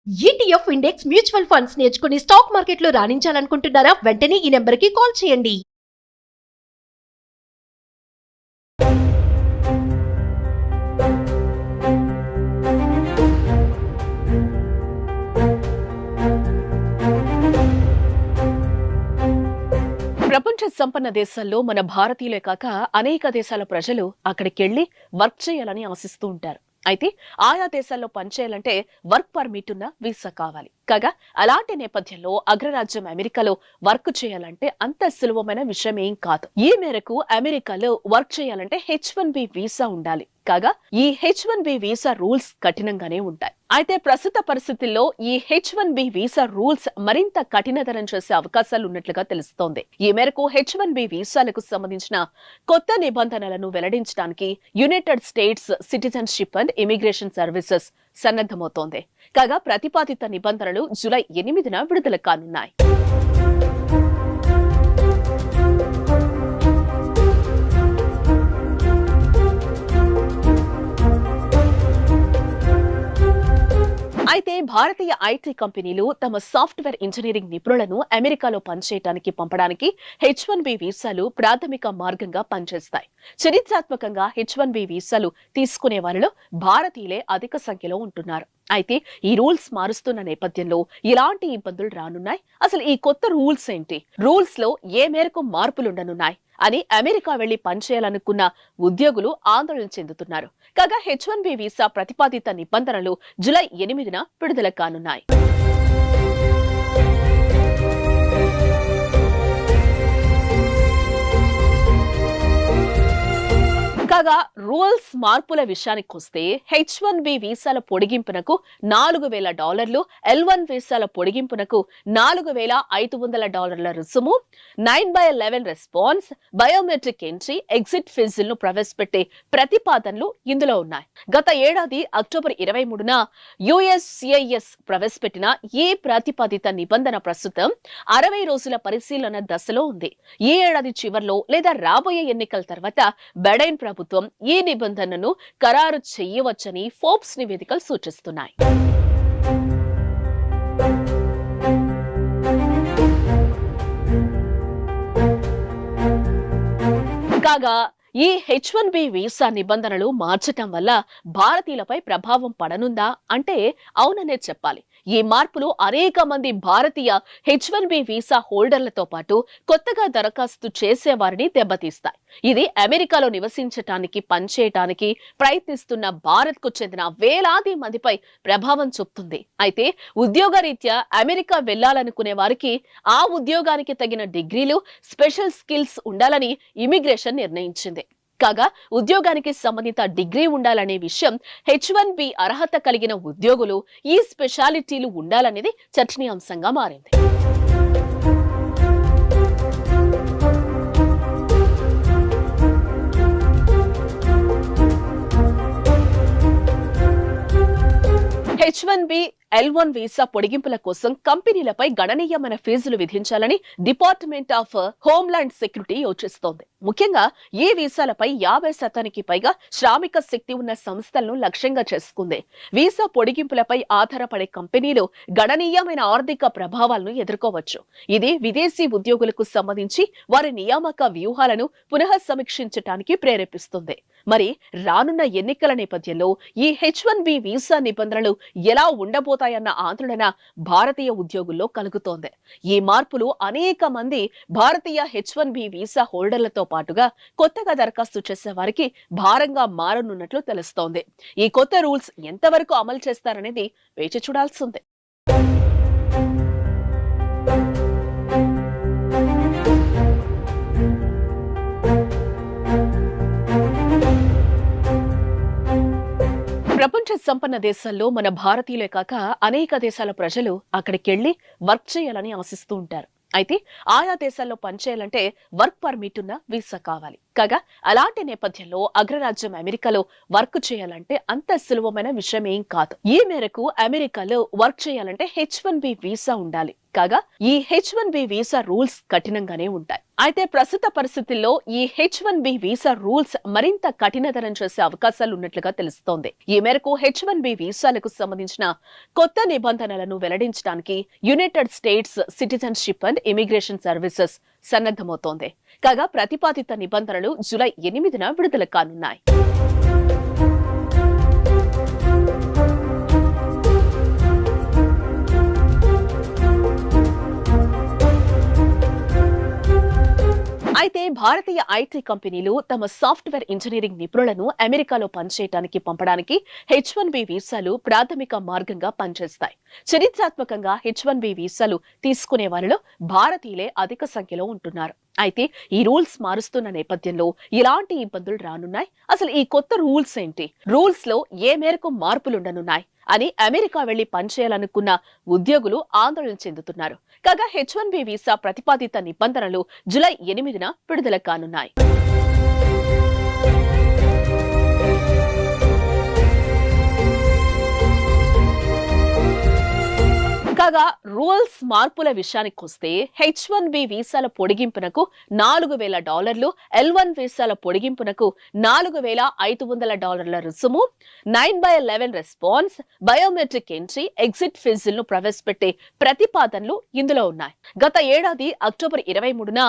ETF index mutual funds నేర్చుకుని stock మార్కెట్లో రాణించాలనుకుంటున్నారా? వెంటనే ఈ నెంబర్కి కాల్ చేయండి. ప్రపంచ సంపన్న దేశాల్లో మన భారతీయులే కాక అనేక దేశాల ప్రజలు అక్కడికెళ్లి వర్క్ చేయాలని ఆశిస్తూ ఉంటారు. అయితే ఆయా దేశాల్లో పనిచేయాలంటే వర్క్ పర్మిట్ ఉన్న వీసా కావాలి. కాగా అలాంటి నేపథ్యంలో అగ్రరాజ్యం అమెరికాలో వర్క్ చేయాలంటే అంత సులభమైన విషయం ఏం కాదు. ఈ మేరకు అమెరికాలో వర్క్ చేయాలంటే H1B వీసా ఉండాలి. కాగా ఈ H1B వీసా రూల్స్ కఠినంగానే ఉంటాయి. అయితే ప్రస్తుత పరిస్థితుల్లో ఈ H1B వీసా రూల్స్ మరింత కఠినతరం చేసే అవకాశాలు ఉన్నట్లుగా తెలుస్తోంది. ఈ మేరకు H1B వీసాలకు సంబంధించిన కొత్త నిబంధనలను వెల్లడించడానికి United States Citizenship and Immigration Services సన్నద్ధమవుతోంది. కాగా ప్రతిపాదిత నిబంధనలు జూలై 8న విడుదల కానున్నాయి. అయితే భారతీయ ఐటీ కంపెనీలు తమ సాఫ్ట్వేర్ ఇంజనీరింగ్ నిపుణులను అమెరికాలో పనిచేయడానికి పంపడానికి H1B వీసాలు ప్రాథమిక మార్గంగా పనిచేస్తాయి. చరిత్రాత్మకంగా H1B వీసాలు తీసుకునే వారిలో భారతీయులే అధిక సంఖ్యలో ఉంటున్నారు. అయితే ఈ రూల్స్ మారుస్తున్న నేపథ్యంలో ఇలాంటి ఇబ్బందులు రానున్నాయి. అసలు ఈ కొత్త రూల్స్ ఏంటి? రూల్స్ లో ఏ మేరకు మార్పులుండనున్నాయి అని అమెరికా వెళ్లి పనిచేయాలనుకున్న ఉద్యోగులు ఆందోళన చెందుతున్నారు. కాగా H1B వీసా ప్రతిపాదిత నిబంధనలు జూలై 8న విడుదల కానున్నాయి. కాగా రూల్స్ మార్పుల విషయానికొస్తే H1B వీసాల పొడిగింపునకు $4,000, L1 వీసాల పొడిగింపునకు $4,500 రుసుము, 9/11 రెస్పాన్స్, బయోమెట్రిక్ ఎంట్రీ, ఎగ్జిట్ ఫీజులను ప్రవేశపెట్టే ప్రతిపాదనలు ఇందులో ఉన్నాయి. గత ఏడాది అక్టోబర్ 23న USCIS ప్రవేశపెట్టిన ఈ ప్రతిపాదిత నిబంధన ప్రస్తుతం 60 రోజుల పరిశీలన దశలో ఉంది. ఈ ఏడాది చివర్లో లేదా రాబోయే ఎన్నికల తర్వాత బైడెన్ ప్రభుత్వం ఈ నిబంధనను ఖరారు చేయవచ్చని ఫోర్బ్స్ నివేదికలు సూచిస్తున్నాయి. కాగా ఈ H1B వీసా నిబంధనలు మార్చటం వల్ల భారతీయులపై ప్రభావం పడనుందా అంటే అవుననే చెప్పాలి. ఈ మార్పులు అనేక మంది భారతీయ H1B వీసా హోల్డర్లతో పాటు కొత్తగా దరఖాస్తు చేసేవారిని దెబ్బతీస్తాయి. ఇది అమెరికాలో నివసించటానికి పనిచేయటానికి ప్రయత్నిస్తున్న భారత్ కు చెందిన వేలాది మందిపై ప్రభావం చూపుతుంది. అయితే ఉద్యోగరీత్యా అమెరికా వెళ్లాలనుకునే వారికి ఆ ఉద్యోగానికి తగిన డిగ్రీలు, స్పెషల్ స్కిల్స్ ఉండాలని ఇమిగ్రేషన్ నిర్ణయించింది. కాగా ఉద్యోగానికి సంబంధిత డిగ్రీ ఉండాలనే విషయం, H1B అర్హత కలిగిన ఉద్యోగులు ఈ స్పెషాలిటీలు ఉండాలనేది చర్చనీయాంశంగా మారింది. H1B, L1 వీసా పొడిగింపుల కోసం కంపెనీలపై గణనీయమైన ఫీజులు విధించాలని డిపార్ట్మెంట్ ఆఫ్ హోమ్లాండ్ సెక్యూరిటీ యోచిస్తోంది. ముఖ్యంగా ఈ వీసాలపై 50% పైగా శ్రామిక శక్తి ఉన్న సంస్థలను లక్ష్యంగా చేసుకుంది. వీసా పొడిగింపులపై ఆధారపడే కంపెనీలు గణనీయమైన ఆర్థిక ప్రభావాలను ఎదుర్కోవచ్చు. ఇది విదేశీ ఉద్యోగులకు సంబంధించి వారి నియామక వ్యూహాలను పునః సమీక్షించడానికి ప్రేరేపిస్తుంది. మరి రానున్న ఎన్నికల నేపథ్యంలో ఈ H1B వీసా నిబంధనలు ఎలా ఉండబోతాయన్న ఆందోళన భారతీయ ఉద్యోగుల్లో కలుగుతోంది. ఈ మార్పులు అనేక మంది భారతీయ H1B వీసా హోల్డర్లతో పాటుగా కొత్తగా దరఖాస్తు చేసే వారికి భారంగా మారనున్నట్లు తెలుస్తోంది. ఈ కొత్త రూల్స్ ఎంతవరకు అమలు చేస్తారనేది వేచి చూడాల్సిందే. ప్రపంచ సంపన్న దేశాల్లో మన భారతీయులే కాక అనేక దేశాల ప్రజలు అక్కడికెళ్లి వర్క్ చేయాలని ఆశిస్తూ ఉంటారు. అయితే ఆయా దేశాల్లో పనిచేయాలంటే వర్క్ పర్మిట్ ఉన్న వీసా కావాలి. కాగా అలాంటి నేపథ్యంలో అగ్రరాజ్యం అమెరికాలో వర్క్ చేయాలంటే అంత సులభమైన విషయం ఏం కాదు. ఈ మేరకు అమెరికాలో వర్క్ చేయాలంటే H1B వీసా ఉండాలి. కాగా ఈ H1B వీసా రూల్స్ కఠినంగానే ఉంటాయి. అయితే ప్రస్తుత పరిస్థితుల్లో ఈ H1B వీసా రూల్స్ మరింత కఠినతరం చేసే అవకాశాలు ఉన్నట్లుగా తెలుస్తోంది. ఈ మేరకు H1B వీసాలకు సంబంధించిన కొత్త నిబంధనలను వెల్లడించడానికి United States Citizenship and Immigration Services సన్నద్ధమవుతోంది. కాగా ప్రతిపాదిత నిబంధనలు జూలై 8న విడుదల కానున్నాయి. అయితే భారతీయ ఐటీ కంపెనీలు తమ సాఫ్ట్వేర్ ఇంజనీరింగ్ నిపుణులను అమెరికాలో పనిచేయడానికి పంపడానికి H1B వీసాలు ప్రాథమిక మార్గంగా పనిచేస్తాయి. చరిత్రాత్మకంగా H1B వీసాలు తీసుకునే వారిలో భారతీయులే అధిక సంఖ్యలో ఉంటున్నారు. అయితే ఈ రూల్స్ మారుస్తున్న నేపథ్యంలో ఇలాంటి ఇబ్బందులు రానున్నాయి. అసలు ఈ కొత్త రూల్స్ ఏంటి, రూల్స్ లో ఏ మేరకు మార్పులుండనున్నాయి అని అమెరికా వెళ్లి పనిచేయాలనుకున్న ఉద్యోగులు ఆందోళన చెందుతున్నారు. కాగా H1B వీసా ప్రతిపాదిత నిబంధనలు జూలై 8న విడుదల కానున్నాయి. కాగా రూల్స్ మార్పుల విషయానికొస్తే H1B వీసాల పొడిగింపునకు $4,000, L1 వీసాల పొడిగింపునకు $4,500 రుసుము, 9/11 రెస్పాన్స్, బయోమెట్రిక్ ఎంట్రీ, ఎగ్జిట్ ఫీజులను ప్రవేశపెట్టే ప్రతిపాదనలు ఇందులో ఉన్నాయి. గత ఏడాది అక్టోబర్ 23న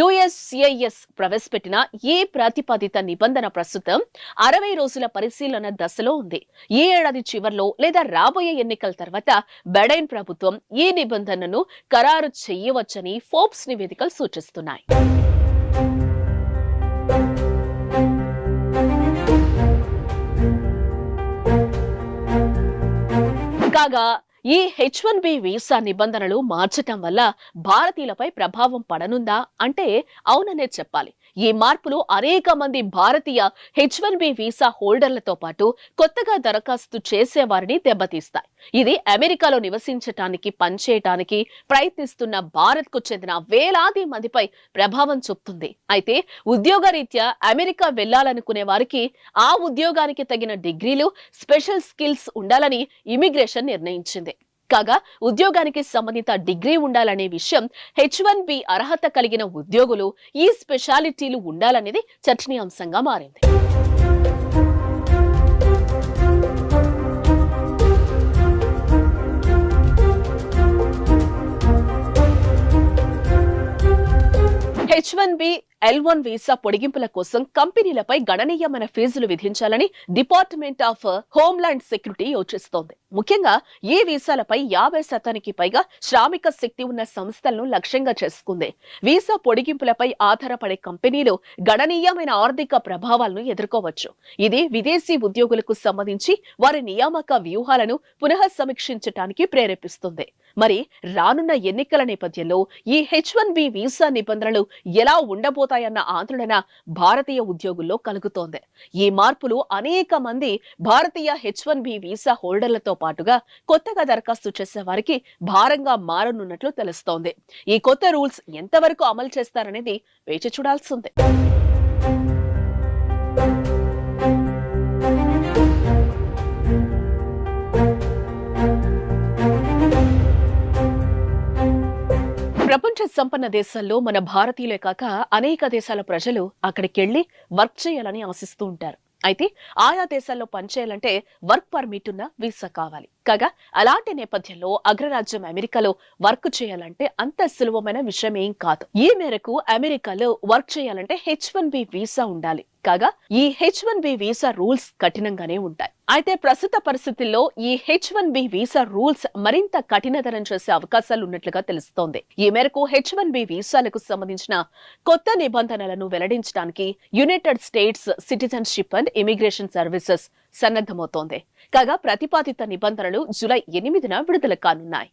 USCIS ప్రవేశపెట్టిన ఈ ప్రతిపాదిత నిబంధన ప్రస్తుతం 60 రోజుల పరిశీలన దశలో ఉంది. ఈ ఏడాది చివర్లో లేదా రాబోయే ఎన్నికల తర్వాత బైడెన్ ప్రభుత్వం ఈ నిబంధనను ఖరారు చేయవచ్చని ఫోర్బ్స్ నివేదికలు సూచిస్తున్నాయి. కాగా ఈ H1B వీసా నిబంధనలు మార్చటం వల్ల భారతీయులపై ప్రభావం పడనుందా అంటే అవుననే చెప్పాలి. ఈ మార్పులు అనేక మంది భారతీయ H1B వీసా హోల్డర్లతో పాటు కొత్తగా దరఖాస్తు చేసేవారిని దెబ్బతీస్తాయి. ఇది అమెరికాలో నివసించటానికి పనిచేయటానికి ప్రయత్నిస్తున్న భారత్ కు చెందిన వేలాది మందిపై ప్రభావం చూపుతుంది. అయితే ఉద్యోగరీత్యా అమెరికా వెళ్లాలనుకునే వారికి ఆ ఉద్యోగానికి తగిన డిగ్రీలు, స్పెషల్ స్కిల్స్ ఉండాలని ఇమిగ్రేషన్ నిర్ణయించింది. కాగా ఉద్యోగానికి సంబంధిత డిగ్రీ ఉండాలనే విషయం, H1B అర్హత కలిగిన ఉద్యోగులు ఈ స్పెషాలిటీలు ఉండాలనేది చర్చనీయాంశంగా మారింది. H1B L1 వీసా పొడిగింపుల కోసం కంపెనీలపై గణనీయమైన ఫీజులు విధించాలని డిపార్ట్మెంట్ ఆఫ్ హోమ్లాండ్ సెక్యూరిటీ యోచిస్తోంది. ముఖ్యంగా ఈ వీసాలపై 50% పైగా శ్రామిక శక్తి ఉన్న సంస్థలను లక్ష్యంగా చేసుకుంది. వీసా పొడిగింపులపై ఆధారపడే కంపెనీలు గణనీయమైన ఆర్థిక ప్రభావాలను ఎదుర్కోవచ్చు. ఇది విదేశీ ఉద్యోగులకు సంబంధించి వారి నియామక వ్యూహాలను పునః సమీక్షించడానికి ప్రేరేపిస్తుంది. మరి రానున్న ఎన్నికల నేపథ్యంలో ఈ H1B వీసా నిబంధనలు ఎలా ఉండబోతాయన్న ఆందోళన భారతీయ ఉద్యోగుల్లో కలుగుతోంది. ఈ మార్పులు అనేక మంది భారతీయ H1B వీసా హోల్డర్లతో పాటుగా కొత్తగా దరఖాస్తు చేసే వారికి భారంగా మారనున్నట్లు తెలుస్తోంది. ఈ కొత్త రూల్స్ ఎంతవరకు అమలు చేస్తారనేది వేచి చూడాల్సిందే. ప్రపంచ సంపన్న దేశాల్లో మన భారతీయులే కాక అనేక దేశాల ప్రజలు అక్కడికెళ్లి వర్క్ చేయాలని ఆశిస్తూ ఉంటారు. అయితే ఆయా దేశాల్లో పనిచేయాలంటే వర్క్ పర్మిట్ ఉన్న వీసా కావాలి. కాగా అలాంటి నేపథ్యంలో అగ్రరాజ్యం అమెరికాలో వర్క్ చేయాలంటే అంత సులభమైన విషయం ఏం కాదు. ఈ మేరకు అమెరికాలో వర్క్ చేయాలంటే H1B వీసా ఉండాలి. కాగా ఈ H1B వీసా రూల్స్ కఠినంగానే ఉంటాయి. అయితే ప్రస్తుత పరిస్థితుల్లో ఈ H1B వీసా రూల్స్ మరింత కఠినతరం చేసే అవకాశాలు ఉన్నట్లుగా తెలుస్తోంది. ఈ మేరకు H1B వీసాలకు సంబంధించిన కొత్త నిబంధనలను వెల్లడించడానికి United States Citizenship and Immigration Services సన్నద్ధమవుతోంది. కాగా ప్రతిపాదిత నిబంధనలు జూలై 8న విడుదల కానున్నాయి.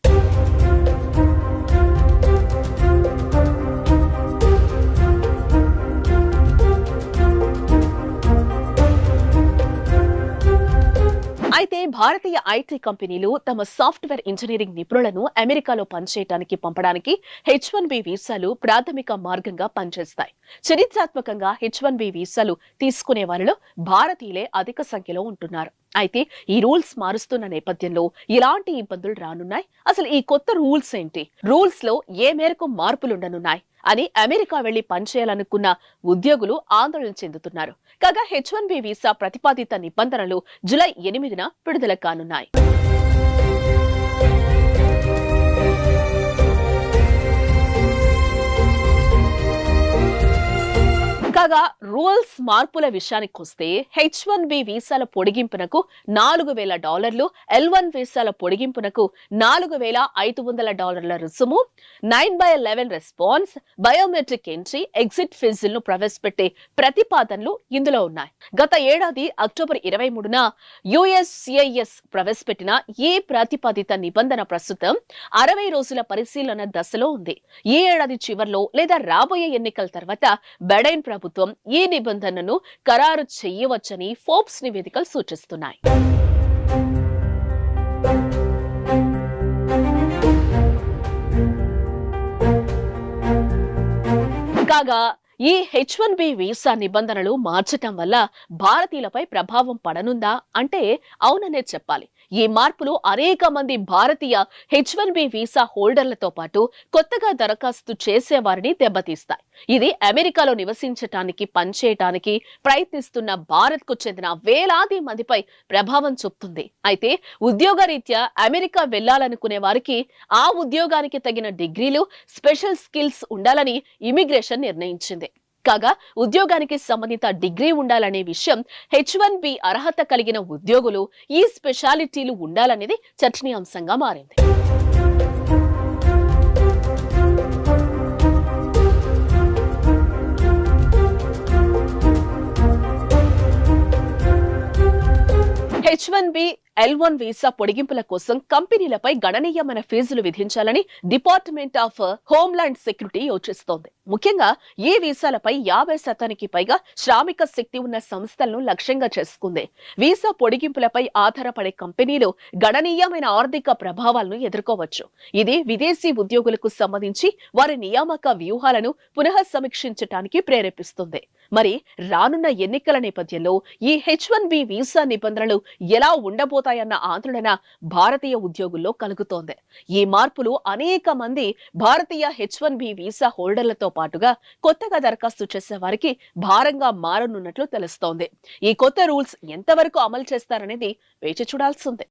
అయితే భారతీయ ఐటీ కంపెనీలు తమ సాఫ్ట్వేర్ ఇంజనీరింగ్ నిపుణులను అమెరికాలో పనిచేయడానికి పంపడానికి H1B వీసాలు ప్రాథమిక మార్గంగా పనిచేస్తాయి. చరిత్రాత్మకంగా H1B వీసాలు తీసుకునే వారిలో భారతీయులే అధిక సంఖ్యలో ఉంటున్నారు. అయితే ఈ రూల్స్ మారుస్తున్న నేపథ్యంలో ఇలాంటి ఇబ్బందులు రానున్నాయి. అసలు ఈ కొత్త రూల్స్ ఏంటి, రూల్స్ లో ఏ మేరకు మార్పులు ఉండనున్నాయి అని అమెరికా వెళ్లి పనిచేయాలనుకున్న ఉద్యోగులు ఆందోళన చెందుతున్నారు. కాగా H1B వీసా ప్రతిపాదిత నిబంధనలు జూలై 8న విడుదల కానున్నాయి. కాగా రూల్స్ మార్పుల విషయానికొస్తే H1B వీసాల పొడిగింపునకు $4,000, L1 వీసాల పొడిగింపునకు $4,500 రుసుము, 9/11 రెస్పాన్స్, బయోమెట్రిక్ ఎంట్రీ, ఎగ్జిట్ ఫీజులను ప్రవేశపెట్టే ప్రతిపాదనలు ఇందులో ఉన్నాయి. గత ఏడాది అక్టోబర్ 23న USCIS ప్రవేశపెట్టిన ఈ ప్రతిపాదిత నిబంధన ప్రస్తుతం 60 రోజుల పరిశీలన దశలో ఉంది. ఈ ఏడాది చివర్లో లేదా రాబోయే ఎన్నికల తర్వాత బైడెన్ ప్రభుత్వం ఈ నిబంధనను ఖరారు చేయవచ్చని ఫోర్బ్స్ నివేదికలు సూచిస్తున్నాయి. కాగా ఈ H1B వీసా నిబంధనలు మార్చటం వల్ల భారతీయులపై ప్రభావం పడనుందా అంటే అవుననే చెప్పాలి. ఈ మార్పులు అనేక మంది భారతీయ H1B వీసా హోల్డర్లతో పాటు కొత్తగా దరఖాస్తు చేసేవారిని దెబ్బతీస్తాయి. ఇది అమెరికాలో నివసించటానికి, పనిచేయటానికి ప్రయత్నిస్తున్న భారత్ కు చెందిన వేలాది మందిపై ప్రభావం చూపుతుంది. అయితే ఉద్యోగరీత్యా అమెరికా వెళ్లాలనుకునే వారికి ఆ ఉద్యోగానికి తగిన డిగ్రీలు, స్పెషల్ స్కిల్స్ ఉండాలని ఇమిగ్రేషన్ నిర్ణయించింది. కాగా ఉద్యోగానికి సంబంధిత డిగ్రీ ఉండాలనే విషయం, H1B అర్హత కలిగిన ఉద్యోగులు ఈ స్పెషాలిటీలు ఉండాలనేది చర్చనీయాంశంగా మారింది. H1B L1 వీసా పొడిగింపుల కోసం కంపెనీలపై గణనీయమైన ఫీజులు విధించాలని డిపార్ట్మెంట్ ఆఫ్ హోమ్లాండ్ సెక్యూరిటీ యోచిస్తోంది. ముఖ్యంగా ఈ వీసాలపై 50% పైగా శ్రామిక శక్తి ఉన్న సంస్థలను లక్ష్యంగా చేసుకుంది. వీసా పొడిగింపులపై ఆధారపడే కంపెనీలు గణనీయమైన ఆర్థిక ప్రభావాలను ఎదుర్కోవచ్చు. ఇది విదేశీ ఉద్యోగులకు సంబంధించి వారి నియామక వ్యూహాలను పునః సమీక్షించడానికి ప్రేరేపిస్తుంది. మరి రానున్న ఎన్నికల నేపథ్యంలో ఈ H1B వీసా నిబంధనలు ఎలా ఉండబోతాయన్న ఆందోళన భారతీయ ఉద్యోగుల్లో కలుగుతోంది. ఈ మార్పులు అనేక మంది భారతీయ H1B వీసా హోల్డర్లతో పాటుగా కొత్తగా దరఖాస్తు చేసే వారికి భారంగా మారనున్నట్లు తెలుస్తోంది. ఈ కొత్త రూల్స్ ఎంతవరకు అమలు చేస్తారనేది వేచి చూడాల్సిందే.